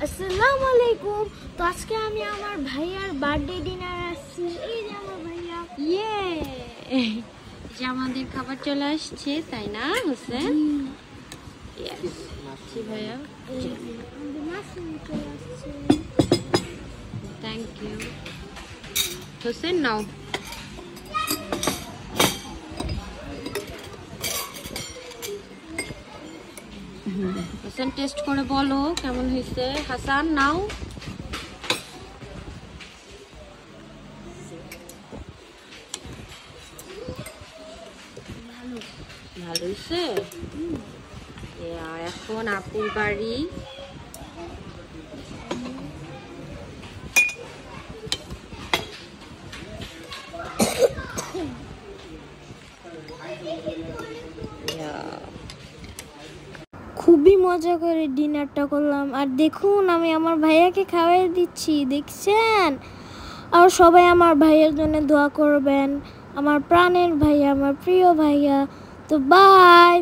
আসসালামু আলাইকুম। তো আজকে আমি আমার ভাইয়ার বার্থডে ডিনার আসছি। এই যে আমার ভাইয়া। ইয়ে যে আমাদের খাবার চলে আসছে, তাই না হোসেন? ইয়েস জি ভাইয়া, আমাদের মাশরুম চলে আসছে। Thank you Hossain. নাও হোসেন টেস্ট করে বলো কেমন হয়েছে। হাসান নাও। ভালো হয়েছে। এখন আপুর বাড়ি। খুবই মজা করে ডিনারটা করলাম। আর দেখুন আমি আমার ভাইয়াকে খাওয়াই দিচ্ছি, দেখছেন? আর সবাই আমার ভাইয়ের জন্য দোয়া করবেন। আমার প্রাণের ভাইয়া, আমার প্রিয় ভাইয়া। তো বাই।